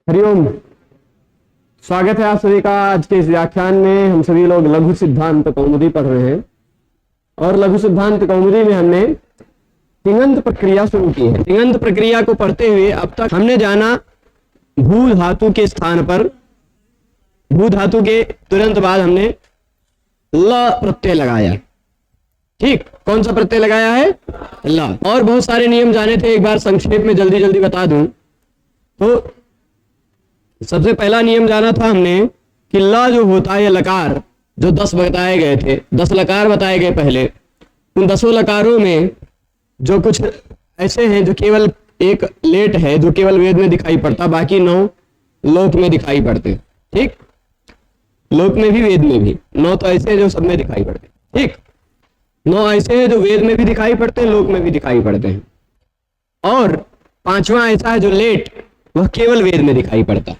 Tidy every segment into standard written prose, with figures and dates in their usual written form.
हरिओम। स्वागत है आप सभी का। आज के इस व्याख्यान में हम सभी लोग लघु सिद्धांत कौमुदी पढ़ रहे हैं और लघु सिद्धांत कौमुदी में हमने तिङंत प्रक्रिया शुरू की है। तिङंत प्रक्रिया को पढ़ते हुए अब तक हमने जाना भू धातु के स्थान पर, भू धातु के तुरंत बाद हमने ल प्रत्यय लगाया। ठीक, कौन सा प्रत्यय लगाया है? ल। और बहुत सारे नियम जाने थे, एक बार संक्षेप में जल्दी जल्दी बता दूं तो सबसे पहला नियम जाना था हमने कि ल जो होता है लकार, जो 10 बताए गए थे, 10 लकार बताए गए पहले, उन 10 लकारों में जो कुछ ऐसे हैं जो केवल एक लेट है जो केवल वेद में दिखाई पड़ता, बाकी 9 लोक में दिखाई पड़ते। ठीक, लोक में भी वेद में भी 9 तो ऐसे हैं जो सब में दिखाई पड़ते। ठीक, 9 ऐसे हैं जो वेद में भी दिखाई पड़ते हैं, लोक में भी दिखाई पड़ते हैं, और 5वां ऐसा है जो लेट, वह केवल वेद में दिखाई पड़ता।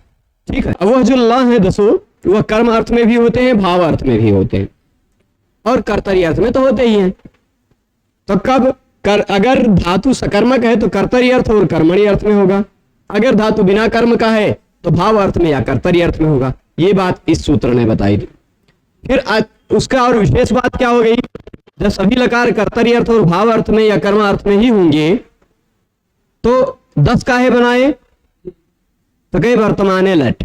ठीक है, अब वह जो ल है 10 वह कर्म अर्थ में भी होते हैं, भाव अर्थ में भी होते हैं और कर्तरी अर्थ में तो होते ही हैं। तो कब अगर धातु सकर्मक है तो कर्तरी अर्थ और कर्मणी अर्थ में होगा, अगर धातु बिना कर्म का है तो भाव अर्थ में या कर्तरी अर्थ में होगा। ये बात इस सूत्र ने बताई थी। फिर उसका और विशेष बात क्या हो गई, जब सभी लकार कर्तरी अर्थ और भाव अर्थ में या कर्म अर्थ में ही होंगे तो 10 काहे बनाए, तो कई वर्तमान है लट,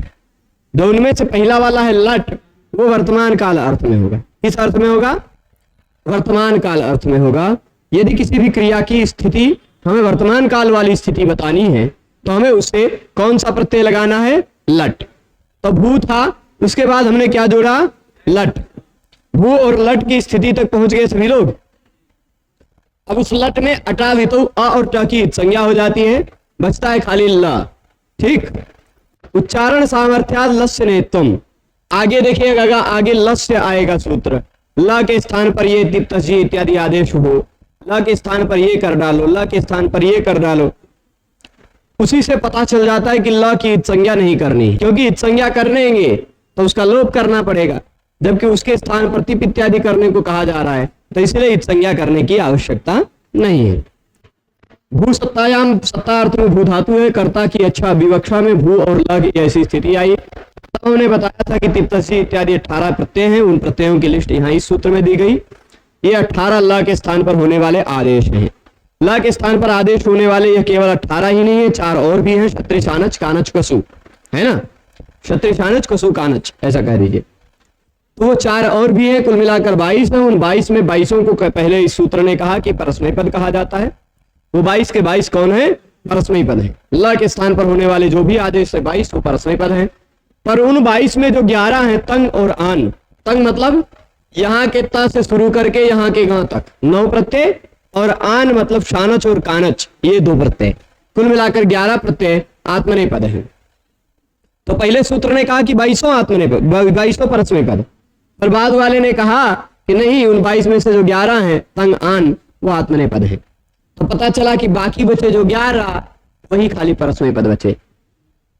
जो उनमें से पहला वाला है लट वो वर्तमान काल अर्थ में होगा। किस अर्थ में होगा? वर्तमान काल अर्थ में होगा। यदि किसी भी क्रिया की स्थिति हमें वर्तमान काल वाली स्थिति बतानी है तो हमें उससे कौन सा प्रत्यय लगाना है? लट। तो भू था, उसके बाद हमने क्या जोड़ा? लट। भू और लट की स्थिति तक पहुंच गए सभी लोग। अब उस लट में अटा भी तो अ और ट की संज्ञा हो जाती है, बचता है खाली ल। ठीक, उच्चारण सामर्थ्यात लस्य नेत्वम। आगे देखिएगा, आगे लस्य आएगा सूत्र, ल के स्थान पर ये तिप्तसी इत्यादि आदेश हो, ल के स्थान पर ये कर डालो, ल के स्थान पर ये कर डालो। उसी से पता चल जाता है कि ल की संज्ञा नहीं करनी, क्योंकि संज्ञा करेंगे तो उसका लोप करना पड़ेगा, जबकि उसके स्थान पर तिप इत्यादि करने को कहा जा रहा है, तो इसलिए संज्ञा करने की आवश्यकता नहीं है। भू सत्तायाम, सत्ता अर्थ में भू धातु है, कर्ता की अच्छा विवक्षा में भू और ल की ऐसी स्थिति आई। तो हमने बताया था कि तिप्तसी इत्यादि 18 प्रत्यय हैं, उन प्रत्ययों की लिस्ट यहाँ इस सूत्र में दी गई। ये 18 ल के स्थान पर होने वाले आदेश हैं। ल के स्थान पर आदेश होने वाले यह केवल 18 ही नहीं है, 4 और भी हैं, क्षत्रिय शानच कानच कसु, है ना, क्षत्रिय शानच कसु कानच ऐसा कह दीजिए। तो वो 4 और भी हैं, कुल मिलाकर 22 है। उन 22 में 22 को पहले इस सूत्र ने कहा कि परस्मय पद कहा जाता है। वो 22 के 22 कौन है? परस्मय पद है। ल के स्थान पर होने वाले जो भी आदेश है 22 वो परस्मय पद है। पर उन 22 में जो 11 हैं तंग और आन, तंग मतलब यहाँ के त से शुरू करके यहाँ के ग तक 9 प्रत्यय, और आन मतलब शानच और कानच ये 2 प्रत्यय, कुल मिलाकर 11 प्रत्यय आत्मनेय पद है। तो पहले सूत्र ने कहा कि 22 आत्मनेय पद, 22 परस्मय पद, पर बाद वाले ने कहा कि नहीं, उन 22 में से जो 11 हैं तंग आन वो आत्मनेय पद है। तो पता चला कि बाकी बचे जो 11 वही खाली परस्मय पद बचे।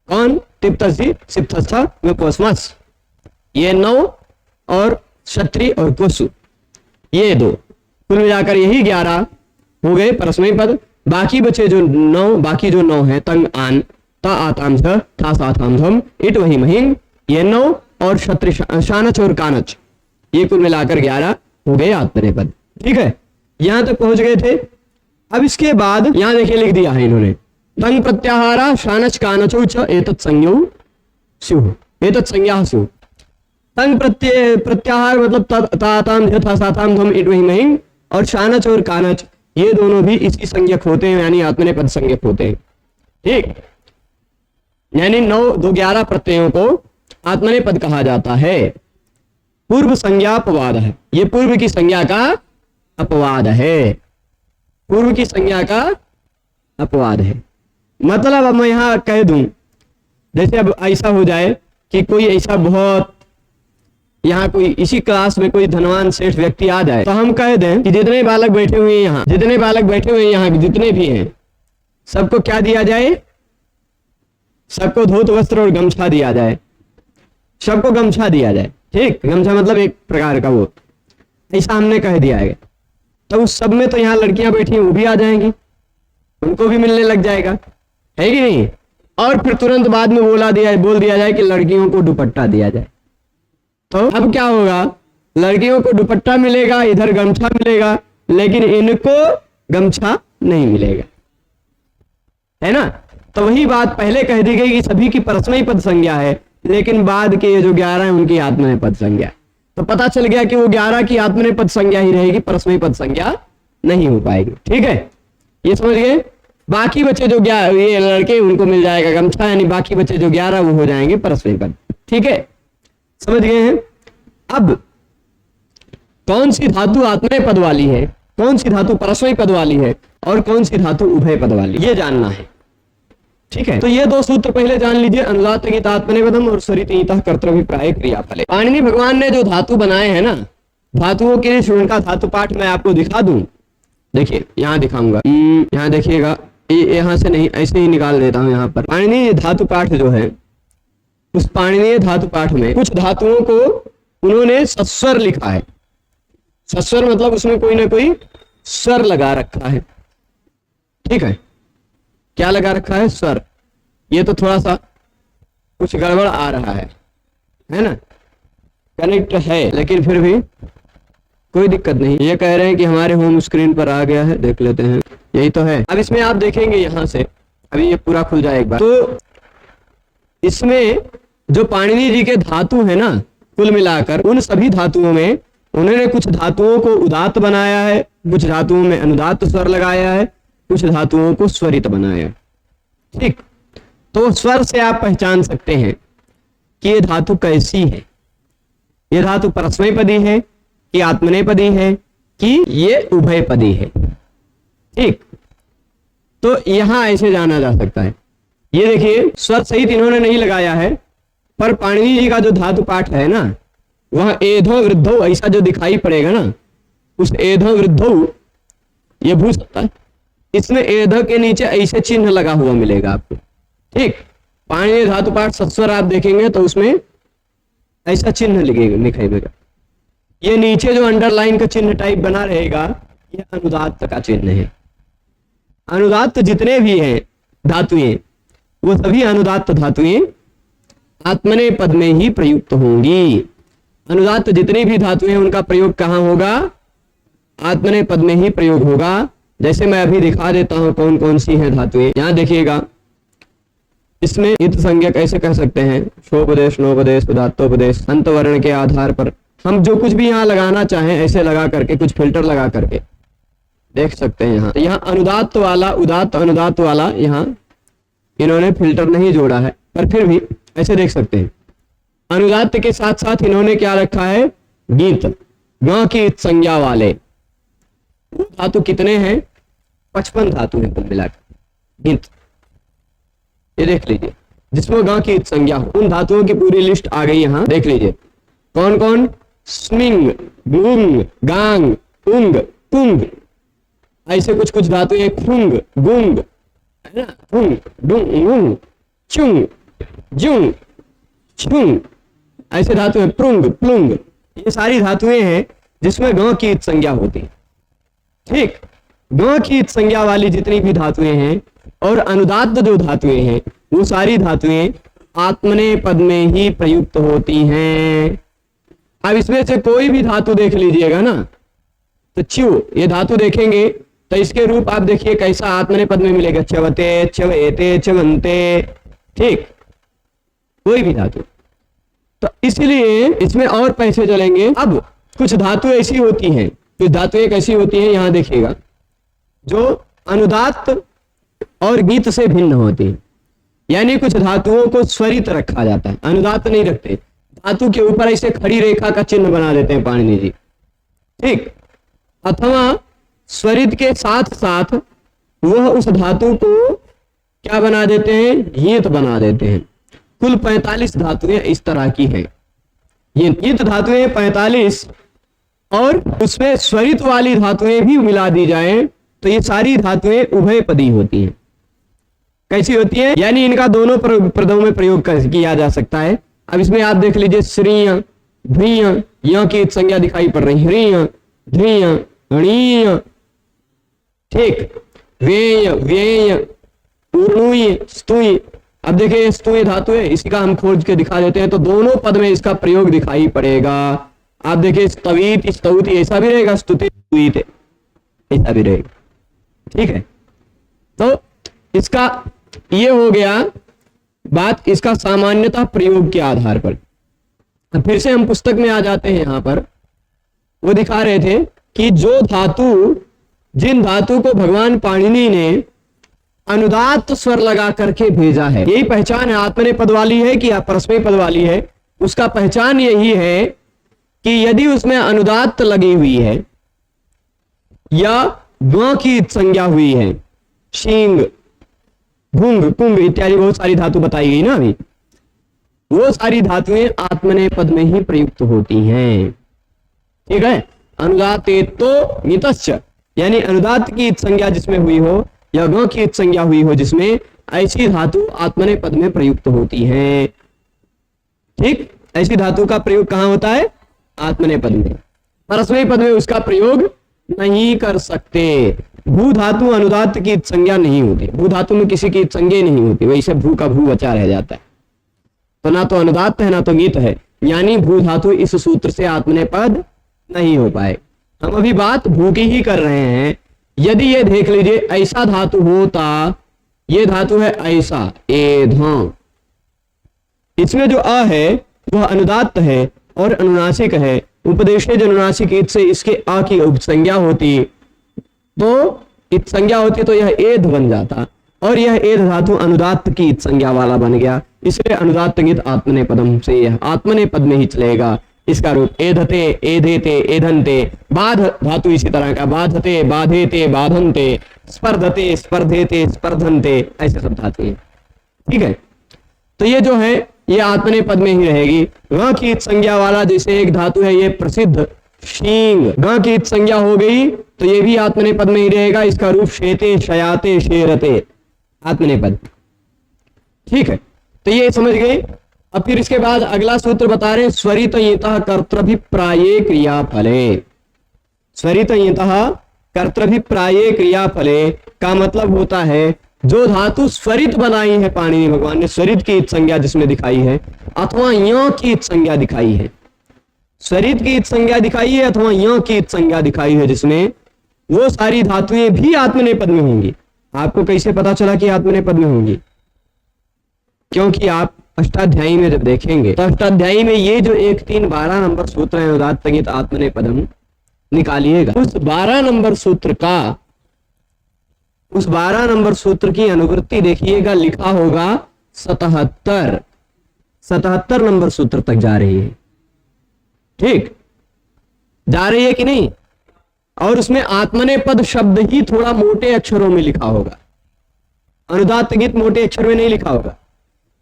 कौन? तिप्तसी, सिप्तस्थ, विपोस्मस, ये 9 और क्षत्रिय और कुसु ये 2, कुल मिलाकर यही 11 हो गए परस्मय पद। बाकी बचे जो 9, बाकी जो 9 है तंग आन, ता आताम था साथाम धम, इट वही महिंग, ये 9 और क्षत्रिय शानच और कानच ये कुल मिलाकर 11 हो गए आत्मनेय पद। ठीक है, यहां तक पहुंच गए थे। अब इसके बाद यहां देखिए लिख दिया है इन्होंने, तंग प्रत्याहारा शानच कानचौ च एतत् संज्ञौ स्युः, एतत् संज्ञा स्युः। तंग प्रत्याहार मतलब ताताम यथा साताम धम इट वही महिंग, और शानच और कानच ये दोनों भी इसी संज्ञक होते हैं, यानी आत्मनेय पद संज्ञक होते हैं। ठीक, यानी 9 2 11 प्रत्ययों को आत्मनेय पद कहा जाता है। पूर्व संज्ञा अपवाद है, ये पूर्व की संज्ञा का अपवाद है, पूर्व की संज्ञा का अपवाद है। मतलब अब मैं यहां कह दूं, जैसे अब ऐसा हो जाए कि कोई ऐसा बहुत यहाँ कोई इसी क्लास में कोई धनवान श्रेष्ठ व्यक्ति आ जाए, तो हम कह दें कि जितने बालक बैठे हुए हैं यहाँ, जितने बालक बैठे हुए हैं यहाँ जितने भी हैं, सबको क्या दिया जाए? सबको धोत वस्त्र और गमछा दिया जाए, सबको गमछा दिया जाए। ठीक, गमछा मतलब एक प्रकार का वो, ऐसा हमने कह दिया है। तो उस सब में तो यहाँ लड़कियां बैठी हैं, वो भी आ जाएंगी, उनको भी मिलने लग जाएगा, है कि नहीं? और फिर तुरंत बाद में बोल दिया जाए कि लड़कियों को दुपट्टा दिया जाए, तो अब क्या होगा? लड़कियों को दुपट्टा मिलेगा, इधर गमछा मिलेगा, लेकिन इनको गमछा नहीं मिलेगा, है ना? तो वही बात पहले कह दी गई कि सभी की परस्मैपद संज्ञा है, लेकिन बाद के ये जो 11 है उनकी आत्मनेपद संज्ञा। तो पता चल गया कि वो 11 की आत्मनेपद संज्ञा ही रहेगी, परस्मैपद संज्ञा नहीं हो पाएगी। ठीक है, ये समझ गए? बाकी बच्चे जो ये लड़के उनको मिल जाएगा गमछा, यानी बाकी बच्चे जो 11 वो हो जाएंगे परस्मैपद। ठीक है, समझ गए हैं? अब कौन सी धातु आत्मनेपद वाली है, कौन सी धातु परस्मैपद वाली है और कौन सी धातु उभय पद वाली, ये जानना है। ठीक है, तो ये दो सूत्र पहले जान लीजिए, अनुदात्त गीत आत्मनेपदम और स्वरितः कर्तृभिप्राय क्रियाफले। पाणिनि भगवान ने जो धातु बनाए हैं ना, धातुओं के लिए उनका धातु पाठ मैं आपको दिखा दूं। देखिए यहां दिखाऊंगा, यहां देखिएगा, यहां से नहीं, ऐसे ही निकाल देता हूं। यहाँ पर पाणिनि धातु पाठ जो है, उस पाणिनीय धातु पाठ में कुछ धातुओं को उन्होंने सस्वर लिखा है। सस्वर मतलब उसमें कोई ना कोई स्वर लगा रखा है। ठीक है, क्या लगा रखा है? स्वर। ये तो थोड़ा सा कुछ गड़बड़ आ रहा है ना? कनेक्ट है, लेकिन फिर भी कोई दिक्कत नहीं। ये कह रहे हैं कि हमारे होम स्क्रीन पर आ गया है, देख लेते हैं। यही तो है। अब इसमें आप देखेंगे यहां से, अभी ये पूरा खुल जाए एक बार, तो इसमें जो पाणिनि जी के धातु है ना, कुल मिलाकर उन सभी धातुओं में उन्होंने कुछ धातुओं को उदात्त बनाया है, कुछ धातुओं में अनुदात्त स्वर लगाया है, कुछ धातुओं को स्वरित बनाया। ठीक, तो स्वर से आप पहचान सकते हैं कि ये धातु कैसी है। ये धातु परस्मैपदी है कि आत्मनेपदी है कि ये उभयपदी है। ठीक, तो यहां ऐसे जाना जा सकता है। ये देखिए, स्वर सहित इन्होंने नहीं लगाया है, पर पाणिनि जी का जो धातु पाठ है ना, वहां एधो वृद्धो ऐसा जो दिखाई पड़ेगा ना, उस एधो वृद्धो ये भू सकता है, इसमें एध के नीचे ऐसे चिन्ह लगा हुआ मिलेगा आपको। ठीक, पाणिनि धातु पाठ सस्वर आप देखेंगे तो उसमें ऐसा चिन्ह लिखेगा। ये नीचे जो अंडरलाइन का चिन्ह टाइप बना रहेगा, ये अनुदात्त का चिन्ह है। अनुदात्त जितने भी हैं धातुएं, वो सभी अनुदात्त धातुएं आत्मनेपद में ही प्रयुक्त होंगी। अनुदात्त जितनी भी धातुएं उनका प्रयोग कहां होगा? आत्मनेपद में ही प्रयोग होगा। जैसे मैं अभी दिखा देता हूं कौन कौन सी हैं धातुएं। यहां देखिएगा, इसमें इत संज्ञा कैसे कह सकते हैं? शोपदेश, नोपदेश, उदात्तोपदेश, अंत वर्ण के आधार पर हम जो कुछ भी यहाँ लगाना चाहें ऐसे लगा करके, कुछ फिल्टर लगा करके देख सकते हैं। यहाँ अनुदात्त वाला, उदात्त अनुदात्त वाला यहाँ इन्होंने फिल्टर नहीं जोड़ा है, पर फिर भी ऐसे देख सकते हैं। अनुदात्त के साथ साथ इन्होंने क्या रखा है? गीत, ग की संज्ञा वाले धातु कितने हैं? 55 धातु हैं कुल मिलाकर गीत। ये देख लीजिए, जिसमें ग की संज्ञा हो, उन धातुओं की पूरी लिस्ट आ गई यहाँ। देख लीजिए कौन कौन? स्मिंग, गुंग, गांग, उंग, पुंग, ऐसे कुछ कुछ धातुएं, खुंग, गुंग, है ना, फुंग, डुंग, गुंग, चुंग, जुंग, छुंग, ऐसे धातु है, प्रुंग, प्लुंग। ये सारी धातुएं हैं जिसमें ग की संज्ञा होती है। ठीक, ग की संज्ञा वाली जितनी भी धातुएं हैं और अनुदात्त जो धातुएं हैं, वो सारी धातुएं आत्मनेपद में ही प्रयुक्त होती हैं। अब इसमें से कोई भी धातु देख लीजिएगा ना, तो च्यू ये धातु देखेंगे तो इसके रूप आप देखिए कैसा आत्मनेपद में मिलेगा? च्यवते, च्यवेते, च्यवंते। ठीक, कोई भी धातु। तो इसलिए इसमें और पैसे चलेंगे। अब कुछ धातु ऐसी होती हैं, कुछ धातुएं कैसी होती हैं, यहां देखिएगा, जो अनुदात्त और गीत से भिन्न होती है। यानी कुछ धातुओं को स्वरित रखा जाता है, अनुदात्त नहीं रखते। धातु के ऊपर ऐसे खड़ी रेखा का चिन्ह बना देते हैं पाणिनि जी। ठीक, अथवा स्वरित के साथ साथ वह उस धातु को क्या बना देते हैं? गीत बना देते हैं। कुल 45 धातुएं इस तरह की हैं। ये गीत धातुएं 45 और उसमें स्वरित वाली धातुएं भी मिला दी जाए तो ये सारी धातुएं उभयपदी होती हैं। कैसी होती है? यानी इनका दोनों पदों में प्रयोग किया जा सकता है। अब इसमें आप देख लीजिए, श्रीय, ध्रीय, य की संज्ञा दिखाई पड़ रही, ह्रीय, ध्रीय, णीय। ठीक, वेय, व्यय, ऊर्णुय, स्तुय, अब देखिए स्तु ये धातु है, इसी का हम खोज के दिखा देते हैं, तो दोनों पद में इसका प्रयोग दिखाई पड़ेगा। आप देखिए स्तवीत स्तौति ऐसा भी रहेगा, स्तुति स्तुति ऐसा भी रहेगा। ठीक है, तो इसका ये हो गया बात इसका सामान्यतः प्रयोग के आधार पर। अब फिर से हम पुस्तक में आ जाते हैं। यहां पर वो दिखा रहे थे कि जो धातु, जिन धातु को भगवान पाणिनि ने अनुदात्त स्वर लगा करके भेजा है, यही पहचान है आत्मनेपद वाली है कि परस्मय पद वाली है। उसका पहचान यही है कि यदि उसमें अनुदात्त लगी हुई है या ग की संज्ञा हुई है, शींग, भुंग, कुंभ इत्यादि बहुत सारी धातु बताई गई ना अभी, वो सारी धातुएं आत्मनेपद में ही प्रयुक्त होती हैं। ठीक है, अनुदात्तेतो ङितश्च, यानी अनुदात्त की संज्ञा जिसमें हुई हो या ग की संज्ञा हुई हो जिसमें, ऐसी धातु आत्मनेपद में प्रयुक्त होती है। ठीक, ऐसी धातु का प्रयोग कहां होता है? आत्मनेपद में। परस्मय पद में उसका प्रयोग नहीं कर सकते। भू धातु अनुदात्त की संज्ञा नहीं होती, भू धातु में किसी की संज्ञा नहीं होती, वैसे भू का भू बचा रह जाता है। तो ना तो अनुदात्त है ना तो ङित है, यानी भू धातु इस सूत्र से आत्मनेपद नहीं हो पाए। हम अभी बात भू की ही कर रहे हैं। यदि ये देख लीजिए ऐसा धातु होता, ये धातु है ऐसा एध, इसमें जो अ है वह अनुदात्त है और अनुनासिक है, उपदेशज अनुनासिक इत से इसके आ की उपसंज्ञा होती, तो इत संज्ञा होती तो यह एध बन जाता, और यह एध धातु अनुदात्त की इत संज्ञा वाला बन गया, इसलिए अनुदात्त ङित आत्मनेपदम से यह आत्मनेपद में ही चलेगा। इसका रूप एधते, एधेते, एधन्ते। बाध धातु इसी तरह का, बाधते, बाधेते, बाधन्ते, स्पर्धते, स्पर्धेते, स्पर्धन्ते, ऐसे सब धातु हैं। ठीक है, तो ये जो है ये आत्मनेपद में ही रहेगी। ग की संज्ञा वाला जैसे एक धातु है ये प्रसिद्ध शींग, ग की संज्ञा हो गई तो ये भी आत्मनेपद में ही रहेगा। इसका रूप शेते, शयाते, शेरते, आत्मनेपद। ठीक है, तो ये समझ गए। अब फिर इसके बाद अगला सूत्र बता रहे स्वरित यतः कर्तृभिप्राये क्रियाफले। स्वरित यतः कर्तृभिप्राये क्रियाफले का मतलब होता है जो धातु स्वरित बनाई है पाणिनि भगवान ने, स्वरित की संज्ञा जिसमें दिखाई है अथवा य की संज्ञा दिखाई है, स्वरित की संज्ञा दिखाई है अथवा य की संज्ञा दिखाई है जिसमें, वो सारी धातुएं भी आत्मनेपद में होंगी। आपको कैसे पता चला कि आत्मनेपद में होंगी? क्योंकि आप अष्टाध्यायी में जब देखेंगे तो अष्टाध्यायी में ये जो 1, 3, 12 नंबर सूत्र है उदात्त ङित आत्मनेपदम निकालिएगा। उस 12 नंबर सूत्र की अनुवृत्ति देखिएगा, लिखा होगा 77 नंबर सूत्र तक जा रही है। ठीक, जा रही है कि नहीं? और उसमें आत्मनेपद शब्द ही थोड़ा मोटे अक्षरों में लिखा होगा, अनुदात्त ङित मोटे अक्षर में नहीं लिखा होगा।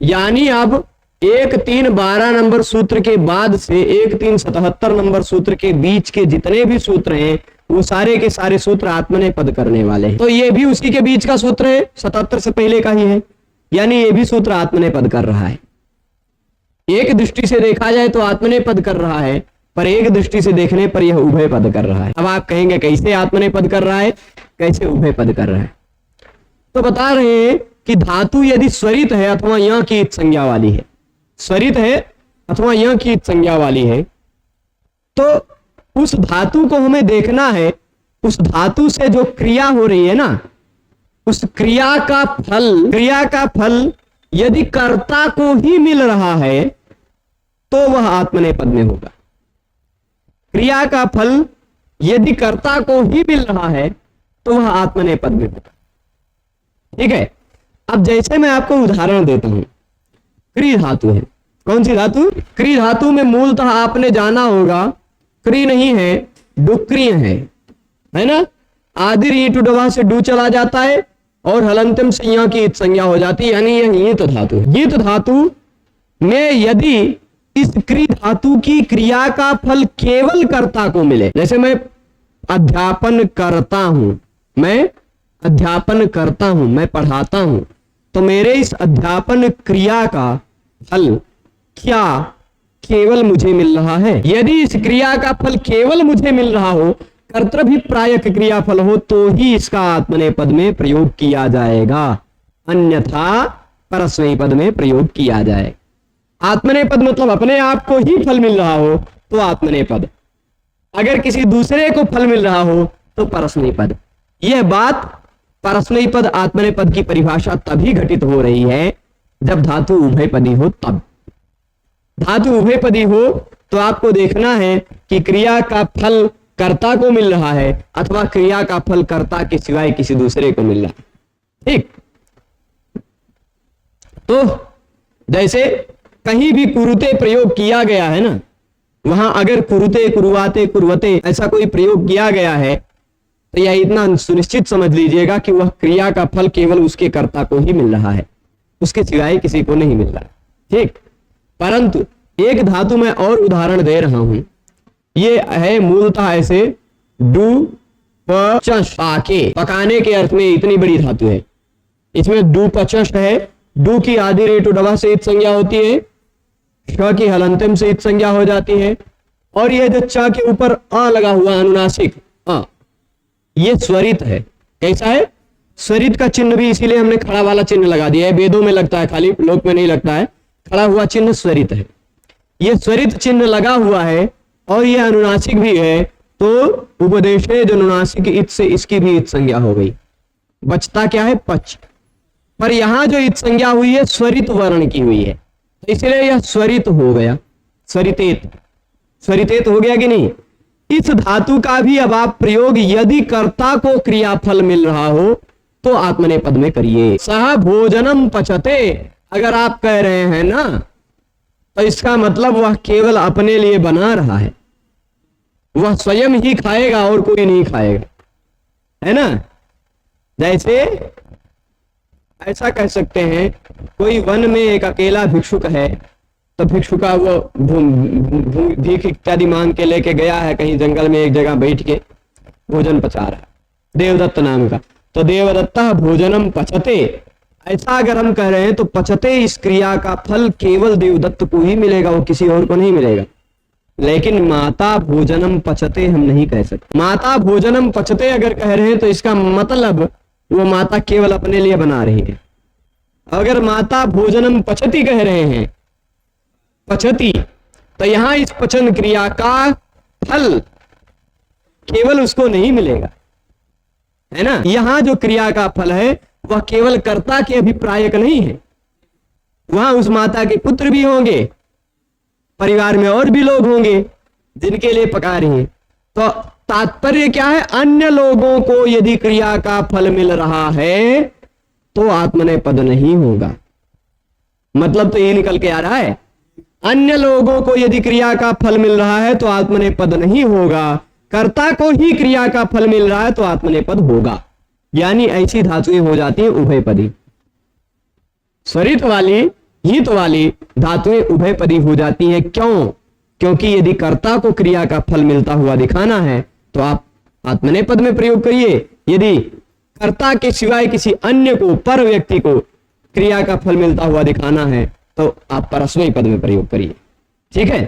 यानी अब 1, 3, 12 नंबर सूत्र के बाद से 1, 3, 77 नंबर सूत्र के बीच के जितने भी सूत्र हैं वो सारे के सारे सूत्र आत्मनेपद करने वाले हैं। तो ये भी उसी के बीच का सूत्र है, 77 से पहले का ही है, यानी ये भी सूत्र आत्मनेपद कर रहा है। एक दृष्टि से देखा जाए तो आत्मनेपद कर रहा है, पर एक दृष्टि से देखने पर यह उभय पद कर रहा है। अब आप कहेंगे कैसे आत्मनेपद कर रहा है, कैसे उभय पद कर रहा है? तो बता रहे हैं कि धातु यदि स्वरित है अथवा य की संज्ञा वाली है, स्वरित है अथवा य की संज्ञा वाली है, तो उस धातु को हमें देखना है, उस धातु से जो क्रिया हो रही है ना, उस क्रिया का फल यदि कर्ता को ही मिल रहा है तो वह आत्मनेपद में होगा। क्रिया का फल यदि कर्ता को ही मिल रहा है तो वह आत्मनेपद में होगा। ठीक है, अब जैसे मैं आपको उदाहरण देता हूं, क्री धातु है। कौन सी धातु? क्री धातु में मूलतः आपने जाना होगा क्री नहीं है, डुक्रिय है ना। आदि ईटु डवा से डू चला जाता है और हलंतम से यहाँ की संज्ञा हो जाती है, यानी यह ईत धातु। ईत धातु में यदि इस क्री धातु की क्रिया का फल केवल कर्ता को मिले, जैसे मैं अध्यापन करता हूं, मैं पढ़ाता हूं, तो मेरे इस अध्यापन क्रिया का फल क्या केवल मुझे मिल रहा है? यदि इस क्रिया का फल केवल मुझे मिल रहा हो, कर्तृभिप्रायक क्रियाफल हो, तो ही इसका आत्मनेपद में प्रयोग किया जाएगा, अन्यथा परस्मैपद पद में प्रयोग किया जाए। आत्मनेपद मतलब अपने आप को ही फल मिल रहा हो तो आत्मनेपद, अगर किसी दूसरे को फल मिल रहा हो तो परस्मैपद। यह बात परस्मैपद आत्मनेपद की परिभाषा तभी घटित हो रही है जब धातु उभयपदी हो। तब धातु उभयपदी हो तो आपको देखना है कि क्रिया का फल कर्ता को मिल रहा है अथवा क्रिया का फल कर्ता के सिवाय किसी दूसरे को मिल रहा है। ठीक, तो जैसे कहीं भी कुरुते प्रयोग किया गया है ना, वहां अगर कुरुते, कुरुवाते, कुरुवते ऐसा कोई प्रयोग किया गया है तो यह इतना सुनिश्चित समझ लीजिएगा कि वह क्रिया का फल केवल उसके कर्ता को ही मिल रहा है, उसके सिवाय किसी को नहीं मिल रहा है। ठीक, परंतु एक धातु में और उदाहरण दे रहा हूं, ये है मूलतः ऐसे डू पचश, पाके, पकाने के अर्थ में इतनी बड़ी धातु है। इसमें डू पचश है, डू की आदि रेटु डबा से इत संज्ञा होती है, श की हलंतिम से इत संज्ञा हो जाती है, और यह जो च के ऊपर आ लगा हुआ अनुनासिक आ, ये स्वरित है। कैसा है? स्वरित का चिन्ह भी इसीलिए हमने खड़ा वाला चिन्ह लगा दिया है, वेदों में लगता है, खाली लोक में नहीं लगता है। खड़ा हुआ चिन्ह स्वरित है, ये स्वरित चिन्ह लगा हुआ है और ये अनुनासिक भी है, तो उपदेशे जो अनुनासिक इत से इसकी भी इत संज्ञा हो गई। बचता क्या है? पच। पर यहां जो इत संज्ञा हुई है स्वरित वर्ण की हुई है, तो इसलिए यह स्वरित हो गया, स्वरितेत। स्वरितेत हो गया कि नहीं? इस धातु का भी अब आप प्रयोग यदि कर्ता को क्रियाफल मिल रहा हो तो आत्मनेपद में करिए। सह भोजनम पचते, अगर आप कह रहे हैं ना, तो इसका मतलब वह केवल अपने लिए बना रहा है, वह स्वयं ही खाएगा और कोई नहीं खाएगा, है ना। जैसे ऐसा कह सकते हैं, कोई वन में एक अकेला भिक्षुक है, तो भिक्षुका वो भीख इत्यादि मांग के लेके गया है कहीं जंगल में, एक जगह बैठ के भोजन पचा रहा है, देवदत्त नाम का। तो देवदत्ता भोजनम पचते, ऐसा अगर हम कह रहे हैं तो पचते इस क्रिया का फल केवल देवदत्त को ही मिलेगा, वो किसी और को नहीं मिलेगा। लेकिन माता भोजनम पचते हम नहीं कह सकते। माता भोजनम पचते अगर कह रहे हैं तो इसका मतलब वो माता केवल अपने लिए बना रही है। अगर माता भोजनम पचती कह रहे हैं, पचती, तो यहां इस पचन क्रिया का फल केवल उसको नहीं मिलेगा, है ना। यहां जो क्रिया का फल है वह केवल कर्ता के अभिप्रायक नहीं है, वहां उस माता के पुत्र भी होंगे, परिवार में और भी लोग होंगे जिनके लिए पका रही है। तो तात्पर्य क्या है? अन्य लोगों को यदि क्रिया का फल मिल रहा है तो आत्मनेपद नहीं होगा। मतलब तो ये निकल के आ रहा है, अन्य लोगों को यदि क्रिया का फल मिल रहा है तो आत्मनेपद नहीं होगा, कर्ता को ही क्रिया का फल मिल रहा है तो आत्मनेपद होगा। यानी ऐसी धातुएं हो जाती हैं उभयपदी। स्वरित वाली, हित वाली धातुएं उभयपदी हो जाती हैं। क्यों? क्योंकि यदि कर्ता को क्रिया का फल मिलता हुआ दिखाना है तो आप आत्मनेपद में प्रयोग करिए, यदि कर्ता के सिवाय किसी अन्य को, पर व्यक्ति को क्रिया का फल मिलता हुआ दिखाना है तो आप परस्मैपद में प्रयोग करिए। ठीक है।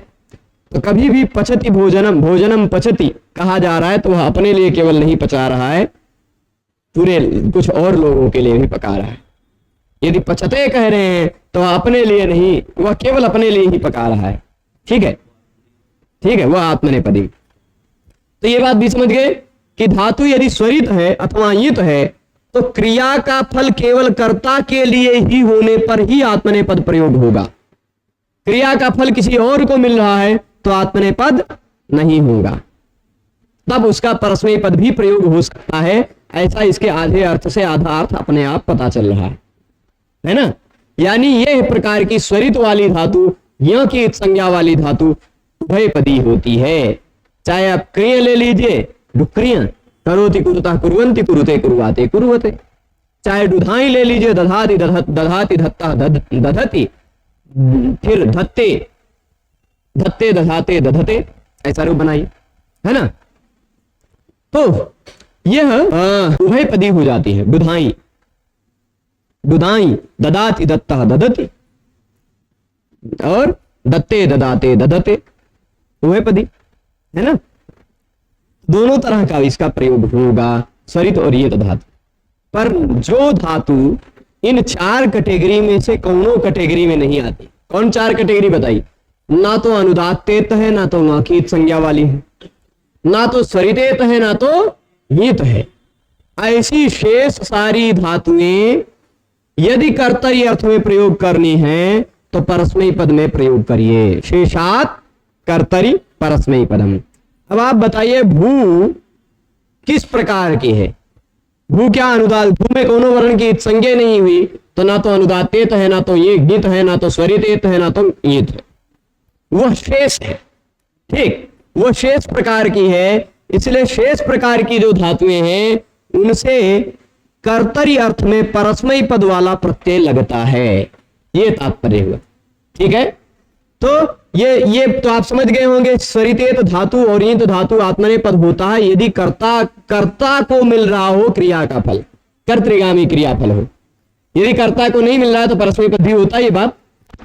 तो कभी भी पचति भोजनम, भोजनम पचति कहा जा रहा है तो वह अपने लिए केवल नहीं पचा रहा है, पूरे कुछ और लोगों के लिए भी पका रहा है। यदि पचते कह रहे हैं तो वह अपने लिए नहीं, वह केवल अपने लिए ही पका रहा है। ठीक है, ठीक है, वह आत्मनेपदी। तो ये बात भी समझ गए कि धातु यदि स्वरित है अथवा युत है तो क्रिया का फल केवल कर्ता के लिए ही होने पर ही आत्मनेपद प्रयोग होगा। क्रिया का फल किसी और को मिल रहा है तो आत्मनेपद नहीं होगा, तब उसका परस्मैपद भी प्रयोग हो सकता है। ऐसा इसके आधे अर्थ से आधा अर्थ अपने आप पता चल रहा है ना। यानी यह प्रकार की स्वरित वाली धातु, य की संज्ञा वाली धातु उभयपदी होती है। चाहे आप क्रिया ले लीजिए, डुक्रिया, करोति कुरुता कुर्वन्ति, कुरुते कुर्वाते कुर्वते। चाहे दुधाई ले लीजिए, दधाति दधाति धत्ता दधति, फिर धत्ते धत्ते दधाते दधते, ऐसा रूप बनाइए, है ना। तो यह उभयपदी हो जाती है। दुधाई दुधाई, ददाति दत्ता दधति, और दत्ते ददाते दधते, उभयपदी, है ना। दोनों तरह का इसका प्रयोग होगा, स्वरित और ये धातु। पर जो धातु इन 4 कैटेगरी में से कौनों कैटेगरी में नहीं आती। कौन 4 कैटेगरी बताई? ना तो अनुदात्तेत है, ना तो वाकीत संज्ञा वाली है, ना तो स्वरितेत है, ना तो ईत है। ऐसी शेष सारी धातुएं यदि कर्तरी अर्थ में प्रयोग करनी है तो परस्मयी पद में प्रयोग करिए। शेषात कर्तरी परस्मयी पदम। अब आप बताइए भू किस प्रकार की है? भू क्या अनुदात? भू में कोनो वर्ण की संज्ञा नहीं हुई तो ना तो अनुदात्तेत है, ना तो ये गीत है, ना तो स्वरितेत है, ना तो ईत है। वह शेष है। ठीक, वह शेष प्रकार की है। इसलिए शेष प्रकार की जो धातुएं हैं उनसे कर्तरी अर्थ में परस्मयी पद वाला प्रत्यय लगता है, ये तात्पर्य हुआ। ठीक है, तो ये तो आप समझ गए होंगे। स्वरितेत धातु और ईंत धातु आत्मनेपद होता है यदि कर्ता को मिल रहा हो क्रिया का फल, कर्तृगामी क्रियाफल हो। यदि कर्ता को नहीं मिल रहा है तो परस्मयी पद भी होता है। ये बात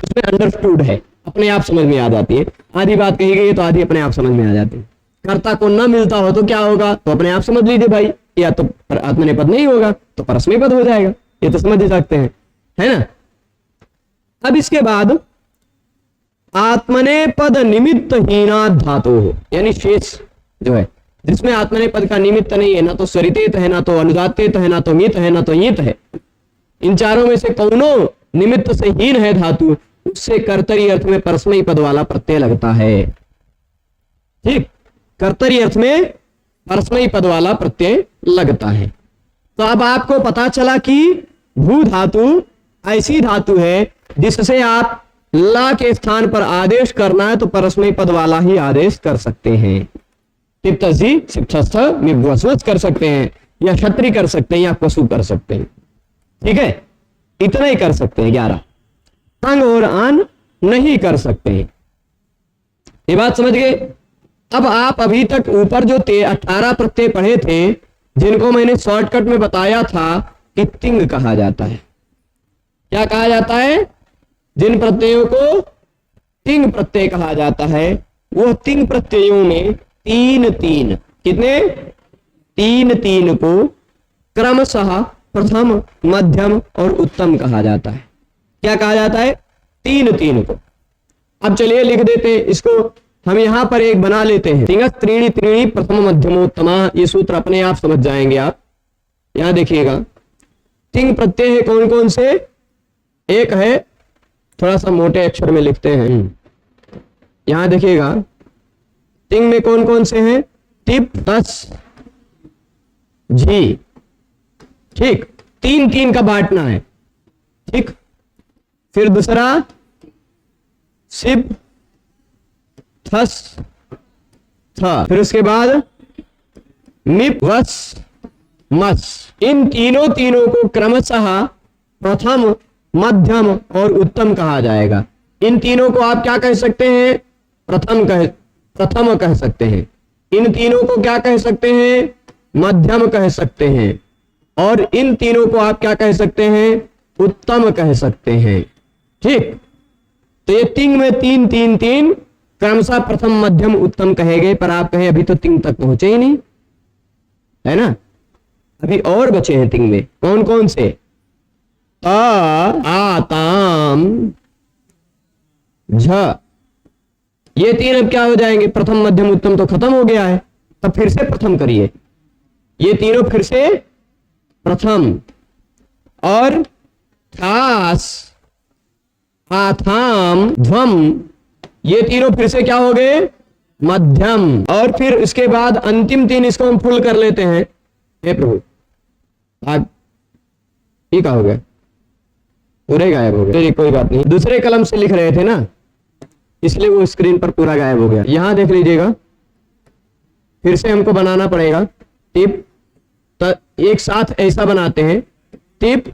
उसमें अंडरस्टूड है, अपने आप समझ में आ जाती है। आधी बात कही गई है तो आधी अपने आप समझ में आ जाती है। कर्ता को न मिलता हो तो क्या होगा, तो अपने आप समझ लीजिए भाई, या तो आत्मनेपद नहीं होगा तो परस्मयी पद हो जाएगा। ये तो समझ ही सकते हैं, है ना। अब इसके बाद आत्मनेपद निमित्त हीना धातु हो, यानी शेष जो है जिसमें आत्मनेपद का निमित्त नहीं है, ना तो स्वरितेत है, ना तो अनुदात्तेत है, ना तो मीत है, ना तो ईत है। इन चारों में से कौनों निमित्त से हीन है धातु, उससे कर्तरी अर्थ में परस्मयी पद वाला प्रत्यय लगता है। ठीक, कर्तरी अर्थ में परस्मयी पद वाला प्रत्यय लगता है। तो अब आपको पता चला कि भू धातु ऐसी धातु है जिससे आप ला के स्थान पर आदेश करना है तो परस्मयी पद वाला ही आदेश कर सकते हैं। तिप्तसी शिक्षस्थ निर्वस्वच कर सकते हैं, या क्षत्रि कर सकते हैं, या पशु कर सकते हैं। ठीक है, इतना ही कर सकते हैं। 11 तंग और आन नहीं कर सकते हैं। ये बात समझ गए। अब आप अभी तक ऊपर जो 18 प्रत्यय पढ़े थे जिनको मैंने शॉर्टकट में बताया था कि तिंग कहा जाता है। क्या कहा जाता है? जिन प्रत्ययों को तिंग प्रत्यय कहा जाता है वो तिंग प्रत्ययों में 3-3 कितने 3-3 को क्रमशः प्रथम, मध्यम और उत्तम कहा जाता है। क्या कहा जाता है? 3-3 को। अब चलिए लिख देते हैं इसको, हम यहां पर एक बना लेते हैं। तिंगस् त्रीणि त्रीणि प्रथम मध्यमोत्तमा, ये सूत्र अपने आप समझ जाएंगे आप। यहां देखिएगा तिंग प्रत्यय है कौन कौन से? एक है, थोड़ा सा मोटे अक्षर में लिखते हैं, यहां देखिएगा तिंग में कौन कौन से हैं? टिप, तस, झी। ठीक, 3-3 का बांटना है। ठीक, फिर दूसरा सिप, थस, था, फिर उसके बाद मिप, वस, मस। इन तीनों को क्रमशः प्रथम, मध्यम और उत्तम कहा जाएगा। इन तीनों को आप क्या कह सकते हैं? प्रथम कह सकते हैं। इन तीनों को क्या कह सकते हैं? मध्यम कह सकते हैं। और इन तीनों को आप क्या कह सकते हैं? उत्तम कह सकते हैं। ठीक, तो ये तिंग में 3-3-3 क्रमशः प्रथम, मध्यम, उत्तम कहे गए, पर आप कहें अभी तो तिंग तक पहुंचे ही नहीं, है ना। अभी और बचे हैं तिंग में। कौन कौन से? ता, आ, ताम, झ। ये 3 अब क्या हो जाएंगे? प्रथम, मध्यम, उत्तम तो खत्म हो गया है, तब फिर से प्रथम करिए। ये तीनों फिर से प्रथम, और थास, आथाम, ध्वम, ये तीनों फिर से क्या हो गए? मध्यम। और फिर इसके बाद अंतिम 3 इसको हम फुल कर लेते हैं। हे प्रभु, आप ठीक हो गया, पूरे गायब हो गए। कोई बात नहीं, दूसरे कलम से लिख रहे थे ना, इसलिए वो स्क्रीन पर पूरा गायब हो गया। यहां देख लीजिएगा, फिर से हमको बनाना पड़ेगा। टिप, एक साथ ऐसा बनाते हैं। टिप,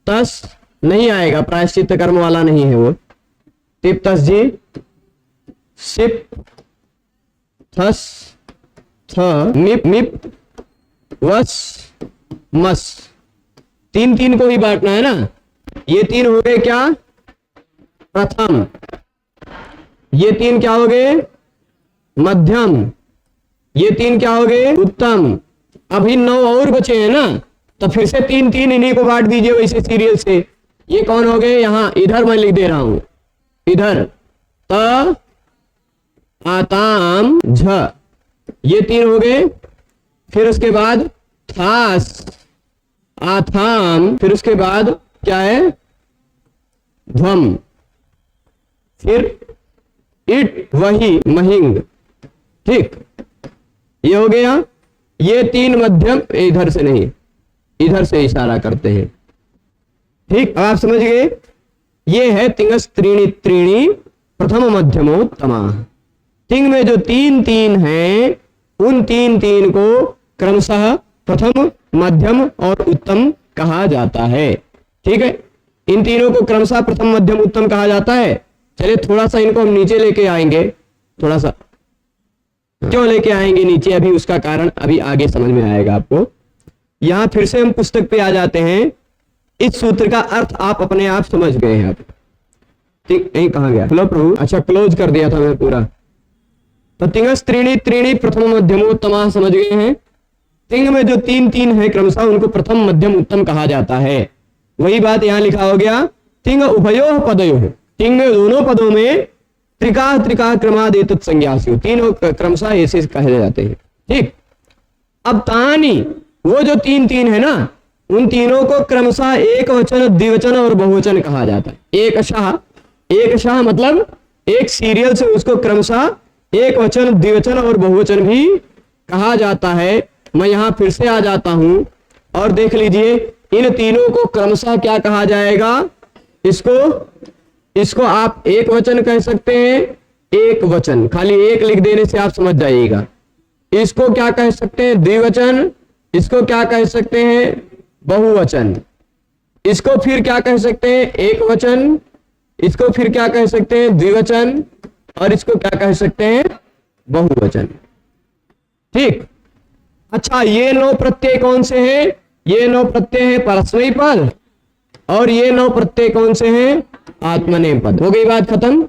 तस नहीं आएगा, प्रायश्चित कर्म वाला नहीं है वो। टिप, तस, जी, सिप, थस, थ, मिप, मिप, वस, मस। 3-3 को ही बांटना है ना। ये 3 हो गए क्या? प्रथम। ये 3 क्या हो गए? मध्यम। ये 3 क्या हो गए? उत्तम। अभी 9 और बचे हैं ना, तो फिर से 3 3 इन्हीं को बांट दीजिए वैसे सीरियल से। ये कौन हो गए, यहां इधर मैं लिख दे रहा हूं, इधर त आताम झ, ये 3 हो गए। फिर उसके बाद थास आथाम, फिर उसके बाद क्या है ध्वम, फिर इट वही महिंग। ठीक, ये हो गया। ये 3 मध्यम, इधर से नहीं इधर से इशारा करते हैं। ठीक, अब आप समझ गए। ये है तिंगस त्रीणि त्रीणि प्रथम मध्यमोत्तमा। तिंग में जो 3 3 हैं उन 3 3 को क्रमशः प्रथम मध्यम और उत्तम कहा जाता है। ठीक है, इन तीनों को क्रमशः प्रथम मध्यम उत्तम कहा जाता है। चलिए थोड़ा सा इनको हम नीचे लेके आएंगे, थोड़ा सा क्यों लेके आएंगे नीचे, अभी उसका कारण अभी आगे समझ में आएगा आपको। यहां फिर से हम पुस्तक पे आ जाते हैं। इस सूत्र का अर्थ आप अपने आप समझ गए हैं। आप ठीक, यही कहा गया हेलो प्रभु, अच्छा क्लोज कर दिया था मैं पूरा। तो तिंगस त्रीणि त्रीणि प्रथम मध्यमोत्तमा समझ गए हैं। तिंग में जो 3 3 है क्रमशः उनको प्रथम मध्यम उत्तम कहा जाता है। वही बात यहां लिखा हो गया, तिंग उभयोः पदयोः, तिंग में दोनों पदों में त्रिका त्रिका क्रमादेतत् संज्ञासु, तीनों क्रमशः ऐसे कहे जाते हैं। ठीक, अब तानी वो जो 3 3 है ना, उन तीनों को क्रमशः एक वचन द्विवचन और बहुवचन कहा जाता है। एक शाह मतलब एक सीरियल से उसको क्रमशः एक वचन द्विवचन और बहुवचन भी कहा जाता है। मैं यहां फिर से आ जाता हूं और देख लीजिए, इन तीनों को क्रमशः क्या कहा जाएगा। इसको आप एक वचन कह सकते हैं, एक वचन खाली एक लिख देने से आप समझ जाइएगा। इसको क्या कह सकते हैं द्विवचन, इसको क्या कह सकते हैं बहुवचन, इसको फिर क्या कह सकते हैं एक वचन, इसको फिर क्या कह सकते हैं द्विवचन, और इसको क्या कह सकते हैं बहुवचन। ठीक, अच्छा ये 9 प्रत्यय कौन से हैं, ये 9 प्रत्यय है परस्मै पद, और ये 9 प्रत्यय कौन से हैं आत्मनेपद पद। हो गई बात खत्म।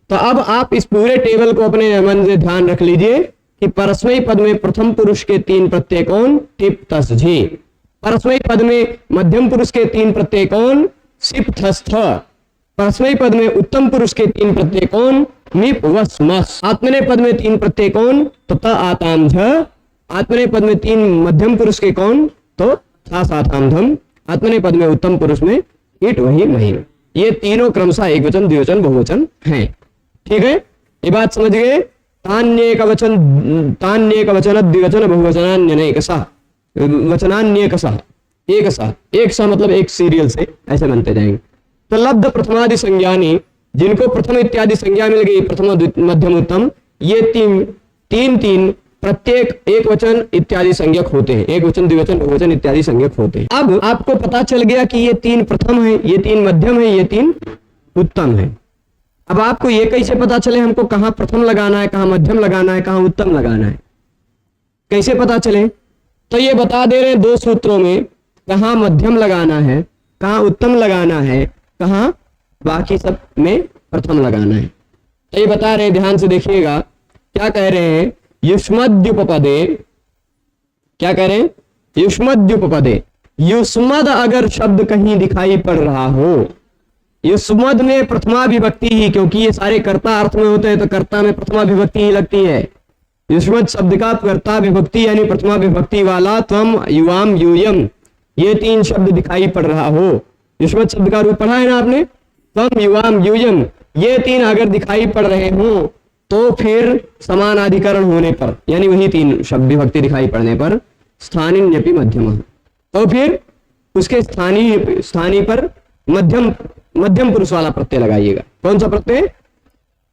तो अब आप इस पूरे टेबल को अपने मन से ध्यान रख लीजिए कि परस्मै पद में प्रथम पुरुष के 3 प्रत्यय कौन, टिप तस झी। परस्मै पद में मध्यम पुरुष के 3 प्रत्यय कौन, सिप थस थ। परस्मै पद में उत्तम पुरुष के 3 प्रत्यय कौन, निप वस मस। आत्मनेय पद में 3 प्रत्यय कौन, तो त आताम झ। आत्मनेय पद में 3 मध्यम पुरुष के कौन, तो था साथाम धम। आत्मनेय पद में उत्तम पुरुष में इट वही महिम। ये तीनों क्रमशः एक वचन द्विवचन बहुवचन हैं। ठीक है, ये बात समझ गए। तान्येक वचन द्विवचन बहुवचनान्यनेकसा वचनान्येकसा, एक सा मतलब एक सीरियल से ऐसे बनते जाएंगे। तो लब्ध प्रथमादि संज्ञानी, जिनको प्रथम इत्यादि संज्ञा मिल गई, प्रथम मध्यम उत्तम, ये 3 प्रत्येक एक वचन इत्यादि संज्ञक होते हैं। एक वचन द्विवचन बहुवचन इत्यादि संज्ञक होते हैं। अब आपको पता चल गया कि ये 3 प्रथम है, ये 3 मध्यम है, ये 3 उत्तम है। अब आपको ये कैसे पता चले हमको कहां प्रथम लगाना है, कहां मध्यम लगाना है, कहां उत्तम लगाना है, कैसे पता चले? तो ये बता दे रहे हैं 2 सूत्रों में, कहां मध्यम लगाना है, कहां उत्तम लगाना है, कहां बाकी सब में प्रथम लगाना है। तो ये बता रहे हैं, ध्यान से देखिएगा क्या कह रहे हैं। युष्मद्युपपदे, क्या कह रहे हैं? युष्मद्युपपदे, युष्मद अगर शब्द कहीं दिखाई पड़ रहा हो, युष्मद में प्रथमा विभक्ति ही, क्योंकि ये सारे कर्ता अर्थ में होते हैं तो कर्ता में प्रथमा विभक्ति ही लगती है। युष्मद शब्द का कर्ता विभक्ति यानी प्रथमा विभक्ति वाला त्वम युवाम यूयम, ये 3 शब्द दिखाई पड़ रहा हो। युष्मद शब्द का रूप पढ़ा है ना आपने, त्वम युवाम यूयम, ये 3 अगर दिखाई पड़ रहे हो तो फिर समानाधिकरण होने पर, यानी वही 3 शब्द विभक्ति दिखाई पड़ने पर स्थानीन्यपि मध्यम, तो फिर उसके स्थानीय पर मध्यम पुरुष वाला प्रत्यय लगाइएगा। कौन सा प्रत्यय?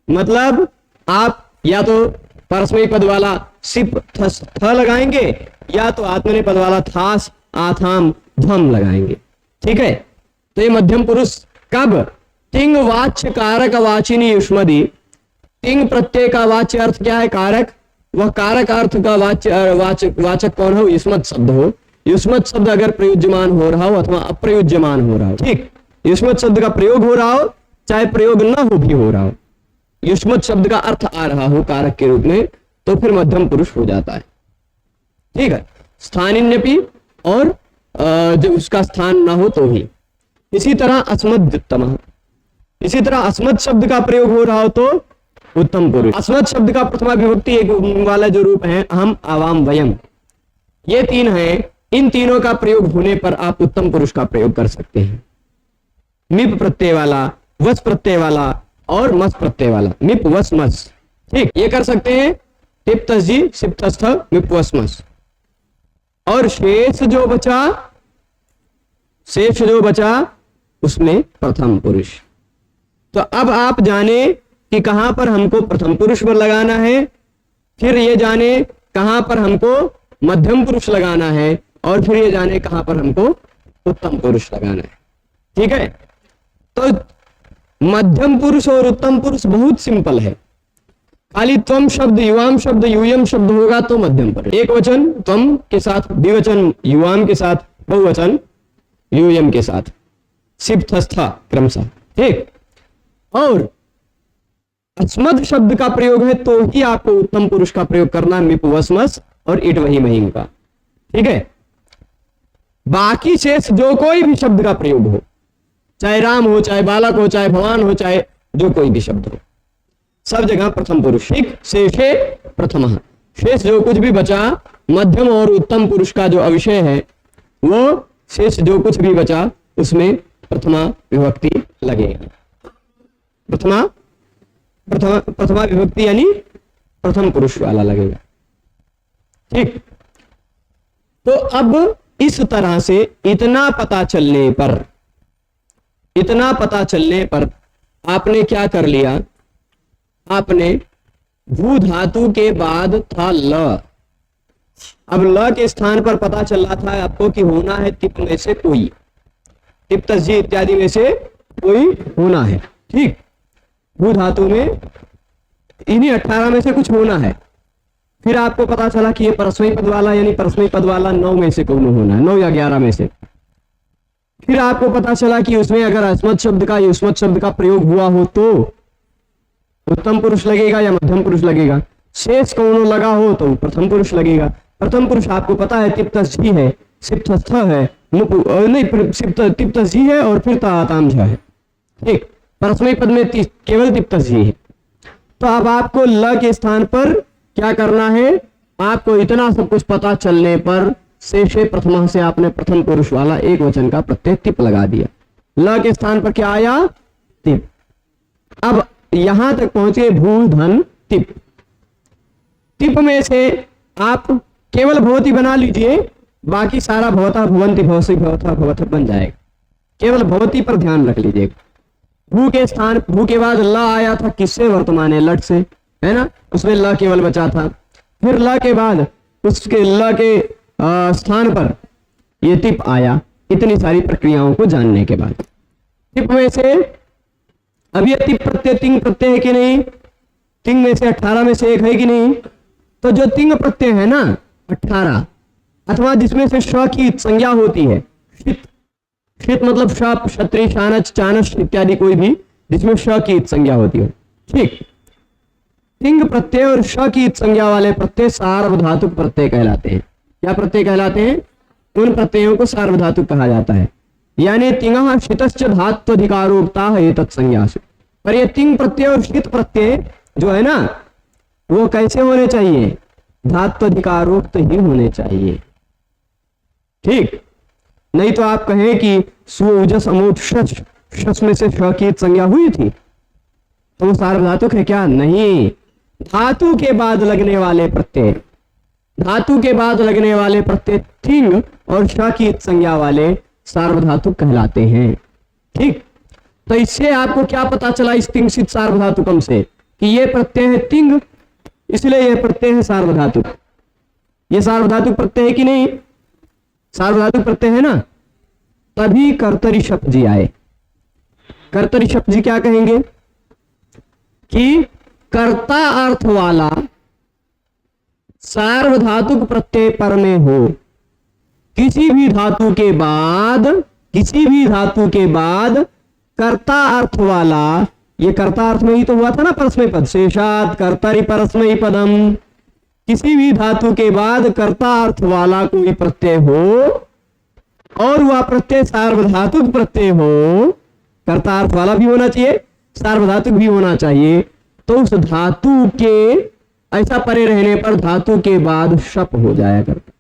मतलब आप या तो परस्मै पद वाला सिप थस थ लगाएंगे, या तो आत्मनेय पद वाला थास आथाम धम लगाएंगे। ठीक है, तो ये मध्यम पुरुष कब? तिंग वाच्य कारक वाचिनी युष्मदी। तिंग प्रत्यय का वाच्य अर्थ क्या है? कारक। वह कारक अर्थ का वाचक कौन हो? युष्मद शब्द हो। युष्मद शब्द अगर प्रयुज्यमान हो रहा हो अथवा अप्रयुज्यमान हो रहा हो, ठीक, युष्मद शब्द का प्रयोग हो रहा हो चाहे प्रयोग न हो भी हो रहा हो, युष्मद शब्द का अर्थ आ रहा हो कारक के रूप में, तो फिर मध्यम पुरुष हो जाता है। ठीक है, स्थानीन्यपि और जब उसका स्थान ना हो तो ही। इसी तरह अस्मद्युत्तमः, इसी तरह अस्मत् शब्द का प्रयोग हो रहा हो तो उत्तम पुरुष। अस्मत् शब्द का प्रथमा विभक्ति एक वाला जो रूप है अहम आवाम वयम, ये तीन हैं। इन तीनों का प्रयोग होने पर आप उत्तम पुरुष का प्रयोग कर सकते हैं। मिप प्रत्यय वाला, वस प्रत्यय वाला और मस प्रत्यय वाला, मिप वस मस, ठीक, ये कर सकते हैं। टिप्तजी सिप्तस्थ मिप वस मस। और शेष जो बचा उसमें प्रथम पुरुष। तो अब आप जाने कि कहां पर हमको प्रथम पुरुष पर लगाना है, फिर ये जाने कहां पर हमको मध्यम पुरुष लगाना है, और फिर ये जाने कहां पर हमको उत्तम पुरुष लगाना है। ठीक है, तो मध्यम पुरुष और उत्तम पुरुष बहुत सिंपल है। खाली त्वम शब्द, युवाम शब्द, यूयम शब्द होगा तो मध्यम पुरुष। एक वचन त्वम के साथ, द्विवचन युवाम के साथ, बहुवचन यूयम के साथ, सिप्तस्था क्रमशः। ठीक, और अस्मद शब्द का प्रयोग है तो ही आपको उत्तम पुरुष का प्रयोग करना है, मिप वसमस और इट वही महिम का। ठीक है, बाकी शेष जो कोई भी शब्द का प्रयोग हो, चाहे राम हो, चाहे बालक हो, चाहे भगवान हो, चाहे जो कोई भी शब्द हो, सब जगह प्रथम पुरुष। ठीक, शेषे प्रथमः, शेष जो कुछ भी बचा मध्यम और उत्तम पुरुष का जो अविषय है, वो शेष जो कुछ भी बचा उसमें प्रथमा विभक्ति लगेगा। प्रथमा विभक्ति यानी प्रथम पुरुष वाला लगेगा। ठीक, तो अब इस तरह से इतना पता चलने पर आपने क्या कर लिया, आपने भू धातु के बाद था ल। अब ल के स्थान पर पता चल रहा था आपको कि होना है टिप में से कोई, टिप तस्जी इत्यादि में से कोई होना है। ठीक, भू धातु में इन्हीं 18 में से कुछ होना है। फिर आपको पता चला कि ये परस्मयी पद वाला यानी परस्मयी पद वाला 9 में से कौन होना है, 9 या 11 में से। फिर आपको पता चला कि उसमें अगर अस्मत् शब्द का युष्मत् शब्द का प्रयोग हुआ हो तो उत्तम पुरुष लगेगा या मध्यम पुरुष लगेगा, शेष कौन लगा हो तो प्रथम पुरुष लगेगा। प्रथम पुरुष आपको पता है तिप्तस्थी है, सिप्तस्थ है, नहीं तिप्तस्थी है और फिर ताताम है। ठीक, परस्मयी पद में केवल तिप्तस्थी है। तो अब आपको ल के स्थान पर क्या करना है, आपको इतना सब कुछ पता चलने पर शेषे प्रथमा से आपने प्रथम पुरुष वाला एक वचन का प्रत्यय तिप लगा दिया। ल के स्थान पर क्या आया, तिप। अब यहां तक पहुंचे भू धन तिप। तिप में से आप केवल भवती बना लीजिए, बाकी सारा भवता भवंती भवसी भवता भवत बन जाएगा। केवल भवती पर ध्यान रख लीजिए। भू के स्थान, भू के बाद ल आया था किससे, वर्तमान है लट से, है ना, उसमें ल केवल बचा था। फिर ल के बाद उसके ल के स्थान पर ये तिप आया। इतनी सारी प्रक्रियाओं को जानने के बाद तिप में से अब ये तिप प्रत्यय तिंग प्रत्यय है कि नहीं, तिंग में से 18 में से एक है कि नहीं। तो जो तिंग प्रत्यय है ना 18, अथवा जिसमें से श की संज्ञा होती है, शित मतलब शप, क्षत्रि, शानच, चानच इत्यादि कोई भी जिसमें श की संज्ञा होती है। ठीक, तिंग प्रत्यय और श की संज्ञा वाले प्रत्यय सार्वधातुक प्रत्यय कहलाते हैं। क्या प्रत्यय कहलाते हैं, उन प्रत्ययों को सार्वधातुक कहा जाता है। यानी तिंग शितश्च धात्वधिकारोक्ता है तत्संज्ञा से। पर ये तिंग प्रत्यय और शित प्रत्यय जो है ना, वो कैसे होने चाहिए, धात्वधिकारोक्त ही होने चाहिए। ठीक, नहीं तो आप कहें कि सुजस अमोट शस में से श की संज्ञा हुई थी तो वो सार्वधातुक है क्या, नहीं। धातु के बाद लगने वाले प्रत्यय, धातु के बाद लगने वाले प्रत्यय तिंग और श की संज्ञा वाले सार्वधातुक कहलाते हैं। ठीक, तो इससे आपको क्या पता चला इस तिंग सिद्ध सार्वधातुकम से कि ये प्रत्यय है तिंग, इसलिए यह प्रत्यय है सार्वधातुक। ये सार्वधातुक प्रत्यय है कि नहीं, सार्वधातुक प्रत्यय है ना, तभी कर्तरी शब्द जी आए। कर्तरी शब्द जी क्या कहेंगे कि कर्ता अर्थ वाला सार्वधातुक प्रत्यय पर में हो, किसी भी धातु के बाद कर्ता अर्थ वाला, ये कर्ता अर्थ में ही तो हुआ था ना परस्मय पद, शेषात कर्तरि परस्मय पदम। किसी भी धातु के बाद कर्ता अर्थ वाला कोई प्रत्यय हो और वह प्रत्यय सार्वधातुक प्रत्यय हो, कर्तार्थ वाला भी होना चाहिए, सार्वधातुक भी होना चाहिए, तो उस धातु के ऐसा परे रहने पर धातु के बाद शप हो जाया करता।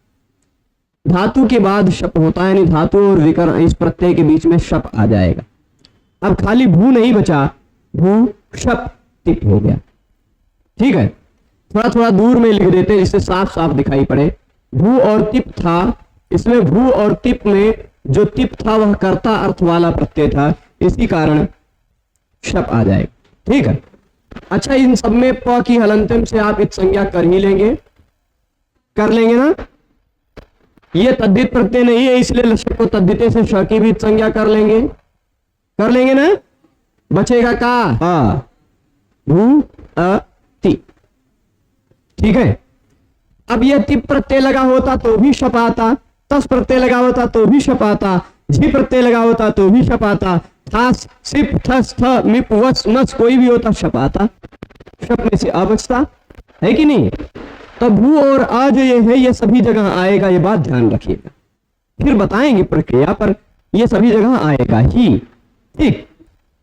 धातु के बाद शप होता है, यानी धातु और विकर्ण इस प्रत्यय के बीच में शप आ जाएगा। अब खाली भू नहीं बचा, भू शप तिप हो गया। ठीक है, थोड़ा थोड़ा दूर में लिख देते हैं जिससे साफ साफ दिखाई पड़े। भू और तिप था, इसमें भू और तिप में जो तिप था वह कर्ता अर्थ वाला प्रत्यय था, इसी कारण शप आ जाएगा। ठीक है, अच्छा इन सब में प की हलंतम से आप इत संज्ञा कर ही लेंगे, कर लेंगे ना। ये तद्धित प्रत्यय नहीं है, इसलिए लक्षण को तद्धिते से श की भी संज्ञा कर लेंगे ना। बचेगा का भू अ ति। ठीक है, अब ये तिप प्रत्यय लगा होता तो भी शप आता, तस प्रत्यय लगा होता तो भी शप आता, झी प्रत्यय लगा होता तो भी शप आता, थास सिप थस थ मिप वस मस कोई भी होता शप आता। शप में से आ बचता है कि नहीं। तो भू और आ जो ये है ये सभी जगह आएगा, ये बात ध्यान रखिएगा, फिर बताएंगे प्रक्रिया पर, ये सभी जगह आएगा ही। ठीक,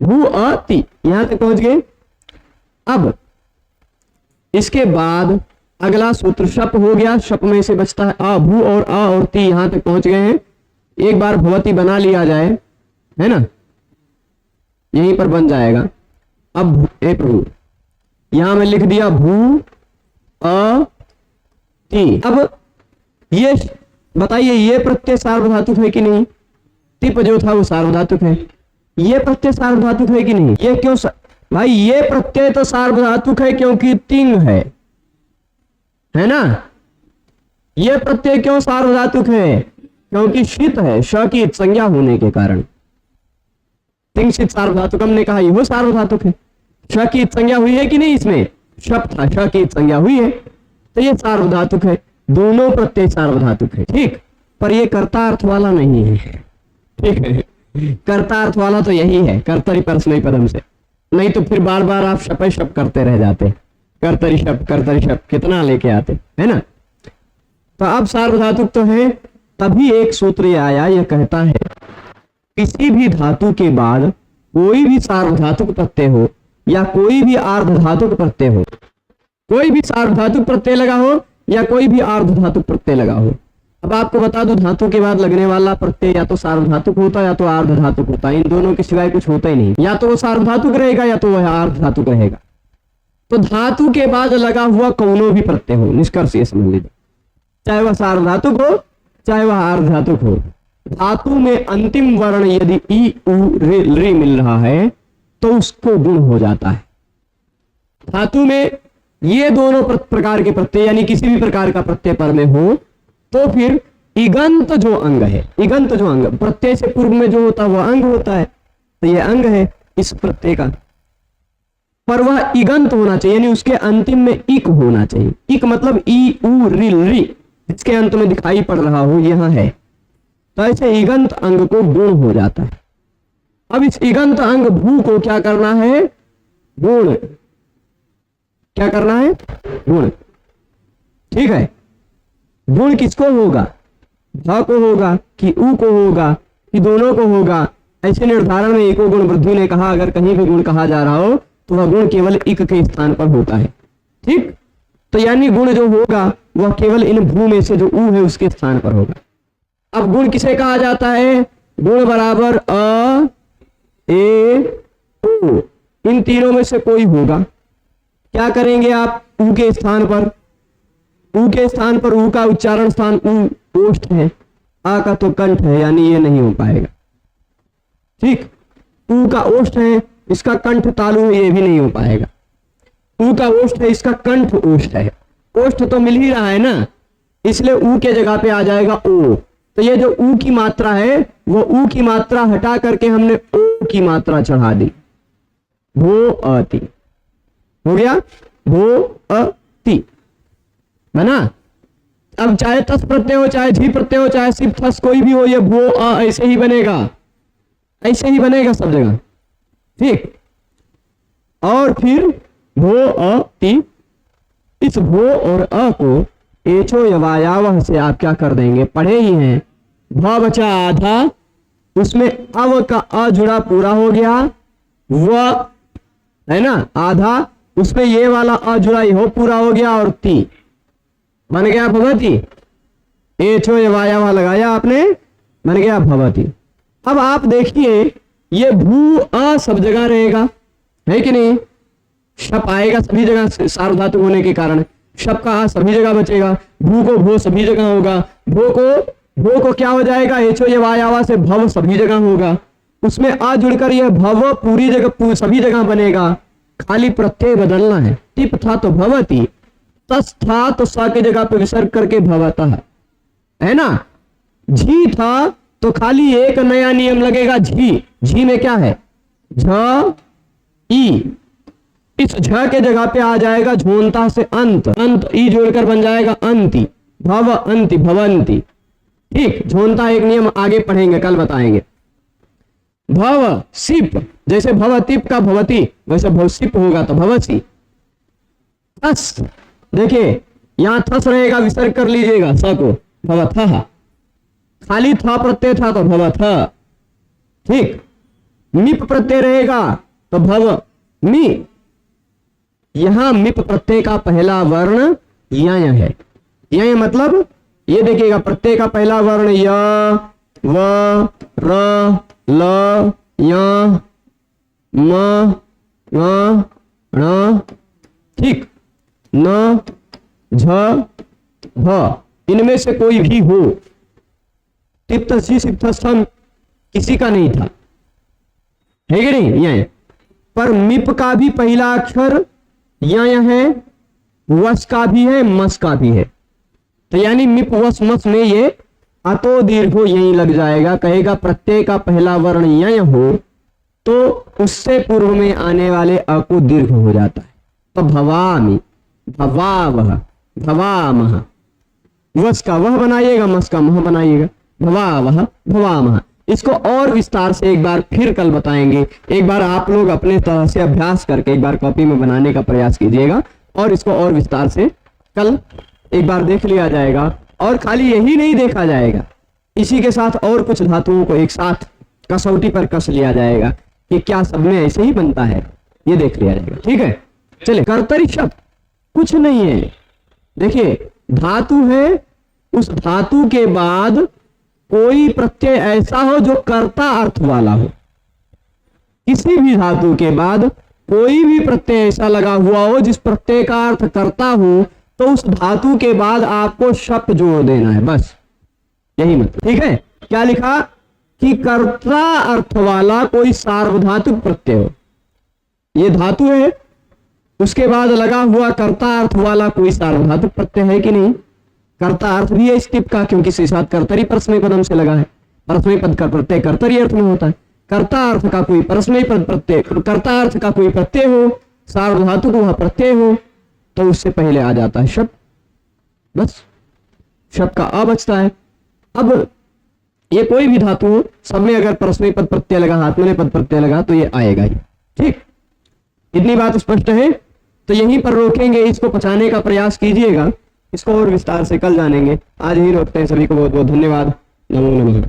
भू अ ति यहां तक पहुंच गए। अब इसके बाद अगला सूत्र शप हो गया, शप में से बचता है आ। भू और आ और ती यहां तक पहुंच गए हैं। एक बार भवती बना लिया जाए, है ना, यहीं पर बन जाएगा। अब प्रभु यहां में लिख दिया भू अ ती। अब ये बताइए, ये प्रत्यय सार्वधातुक है कि नहीं। तिप जो था वो सार्वधातुक है, ये प्रत्यय सार्वधातुक है कि नहीं। ये क्यों भाई, ये प्रत्यय तो सार्वधातुक है क्योंकि तिंग है ना। ये प्रत्यय क्यों सार्वधातुक है, क्योंकि शीत है, श की संज्ञा होने के कारण। तिंग शीत सार्वधातुक, हमने कहा ये सार्वधातुक है। श की संज्ञा हुई है कि नहीं, इसमें शप था, श की संज्ञा हुई है, तो ये सार्वधातुक है। दोनों प्रत्यय सार्वधातुक है। ठीक, पर ये कर्तार्थ वाला नहीं है। ठीक है, कर्तार्थ वाला तो यही है, कर्तरी परस्मैपदम पदम से, नहीं तो फिर बार बार आप शप शप करते रह जाते, कर्तरी शप कितना लेके आते, है ना। तो अब सार्वधातुक तो है, तभी एक सूत्र आया, यह कहता है किसी भी धातु के बाद कोई भी सार्वधातुक प्रत्यय हो या कोई भी आर्धधातुक प्रत्यय हो, कोई भी सार्वधातुक प्रत्यय लगा हो या कोई भी आर्धधातुक प्रत्यय लगा हो। अब आपको बता दो, धातु के बाद लगने वाला प्रत्यय या तो सार्वधातुक होता है या तो आर्धधातुक होता है, इन दोनों के सिवाय कुछ होता ही नहीं। या तो वो सार्वधातुक रहेगा या तो वह आर्धधातुक रहेगा। तो धातु के बाद लगा हुआ कौनो भी प्रत्यय हो, निष्कर्ष ये समझ लीजिए, चाहे वह सार्वधातुक हो चाहे वह आर्धधातुक हो, धातु में अंतिम वर्ण यदि ई उ रे मिल रहा है तो उसको गुण हो जाता है। धातु में ये दोनों प्रकार के प्रत्यय यानी किसी भी प्रकार का प्रत्यय पर में हो तो फिर इगंत जो अंग है, इगंत जो अंग प्रत्यय से पूर्व में जो होता है वह अंग होता है, तो यह अंग है इस प्रत्यय का, पर वह इगंत होना चाहिए, यानी उसके अंतिम में इक होना चाहिए। इक मतलब ई उ रि, जिसके अंत में दिखाई पड़ रहा हो यहां है, तो ऐसे इगंत अंग को गुण हो जाता है। अब इस इगंत अंग भू को क्या करना है, गुण, क्या करना है, गुण। ठीक है, गुण किसको होगा, ध को होगा कि उ को होगा कि दोनों को होगा। ऐसे निर्धारण में एको गुण वृद्धि ने कहा अगर कहीं भी गुण कहा जा रहा हो तो वह गुण केवल इक के स्थान पर होता है। ठीक, तो यानी गुण जो होगा वह केवल इन भू में से जो उ है उसके स्थान पर होगा। अब गुण किसे कहा जाता है, गुण बराबर अ ए उ, इन तीनों में से कोई होगा। क्या करेंगे आप, उ के स्थान पर, उ के स्थान पर उ का उच्चारण स्थान उ ओष्ठ है, आ का तो कंठ है, यानी ये नहीं हो पाएगा। ठीक, उ का ओष्ठ है, इसका कंठ तालु है, ये भी नहीं हो पाएगा। उ का ओष्ठ है, इसका कंठ ओष्ठ है, ओष्ठ तो मिल ही रहा है ना, इसलिए उ के जगह पे आ जाएगा ओ। तो ये जो उ की मात्रा है वो उ की मात्रा हटा करके हमने ओ की मात्रा चढ़ा दी, भो अति हो गया, भो अति बना। अब चाहे तस प्रत्यय हो चाहे झी प्रत्यय हो चाहे सिर्फ थस कोई भी हो, ये भो अ ऐसे ही बनेगा, ऐसे ही बनेगा सब जगह। ठीक, और फिर भो अति, इस भो और अ को एचो यवायावह से आप क्या कर देंगे, पढ़े ही हैं, भ बचा आधा, उसमें अव का अ जुड़ा पूरा हो गया, व है ना आधा, उसमें ये वाला अ जुड़ा हो पूरा हो गया, और ती बन गया भवती। ए छो ये वाया वहां लगाया आपने, बन गया भवती। अब आप देखिए ये भू अ सब जगह रहेगा, है कि नहीं? शप आएगा सभी जगह, सार्वधातुक होने के कारण शप का आ सभी जगह बचेगा, भू को भो सभी जगह होगा, भो को क्या हो जाएगा, एचो ये वायावा से भव सभी जगह होगा, उसमें आ जुड़कर ये भव पूरी जगह सभी जगह बनेगा, खाली प्रत्यय बदलना है। टिप था तो भवती, तस था तो स की जगह पे विसर्ग करके भवतः, है ना। झी था तो खाली एक नया नियम लगेगा, झी में क्या है, झ ई, इस झ के जगह पे आ जाएगा झोंता से अंत, ई जोड़कर बन जाएगा अंति, भव अंति भवंती। ठीक, झोंता एक नियम आगे पढ़ेंगे, कल बताएंगे। भव सिप, जैसे भवतिप का भवती, वैसे भवसिप होगा तो भवसी। थस, देखिए यहां थस रहेगा, विसर्ग कर लीजिएगा स को, भवथः। खाली था प्रत्यय था तो भवथ। ठीक, मिप प्रत्यय रहेगा तो भव मी। यहां मिप प्रत्यय का पहला वर्ण यय है। यय मतलब ये देखिएगा, प्रत्यय का पहला वर्ण य, व, र, ल, य, म, ङ, ण, ठीक, न, झ, भ, इनमें से कोई भी हो। टिप्तम किसी का नहीं था, है कि नहीं? यय। पर मिप का भी पहला अक्षर यय है, वस का भी है, मस का भी है, तो यानी मिप वस मस में ये अतो दीर्घो यही लग जाएगा। कहेगा प्रत्यय का पहला वर्ण यय हो तो उससे पूर्व में आने वाले अ को दीर्घ हो जाता है, तो भवामी, भवावह, भवामह। वस का वह बनाइएगा, मस का मह बनाइएगा, भवावह भवामह। इसको और विस्तार से एक बार फिर कल बताएंगे। एक बार आप लोग अपने तरह से अभ्यास करके एक बार कॉपी में बनाने का प्रयास कीजिएगा, और इसको और विस्तार से कल एक बार देख लिया जाएगा। और खाली यही नहीं देखा जाएगा, इसी के साथ और कुछ धातुओं को एक साथ कसौटी पर कस लिया जाएगा कि क्या सब में ऐसे ही बनता है, ये देख लिया जाएगा। ठीक है, चलिए। कर्तरी शब्द कुछ नहीं है, देखिए धातु है, उस धातु के बाद कोई प्रत्यय ऐसा हो जो कर्ता अर्थ वाला हो। किसी भी धातु के बाद कोई भी प्रत्यय ऐसा लगा हुआ हो जिस प्रत्यय का अर्थ कर्ता हो, तो उस धातु के बाद आपको शप जोड़ देना है, बस यही मतलब। ठीक है, क्या लिखा कि कर्ता अर्थ वाला कोई सार्वधातुक प्रत्यय हो, ये धातु है, उसके बाद लगा हुआ कर्ता अर्थ वाला कोई सार्वधातुक प्रत्यय है कि नहीं? कर्ता अर्थ भी है इस टिप का, क्योंकि इसके साथ कर्तरी परस्मय पदम से लगा है। परस्मय पद का प्रत्यय कर्तरी अर्थ में होता है। कर्ता अर्थ का कोई परस्मय पद प्रत्यय, कर्ता अर्थ का कोई प्रत्यय हो, सार्वधातुक वह प्रत्यय हो, तो उससे पहले आ जाता है शब्द, बस शब्द का अ बचता है। अब ये कोई भी धातु हो, सब में अगर परस्मय पद प्रत्यय लगा, आत्मनेय पद प्रत्यय लगा, तो ये आएगा ही। ठीक, इतनी बात स्पष्ट है, तो यहीं पर रोकेंगे, इसको पचाने का प्रयास कीजिएगा, इसको और विस्तार से कल जानेंगे। आज ही रोकते हैं, सभी को बहुत बहुत धन्यवाद। नमो नमः।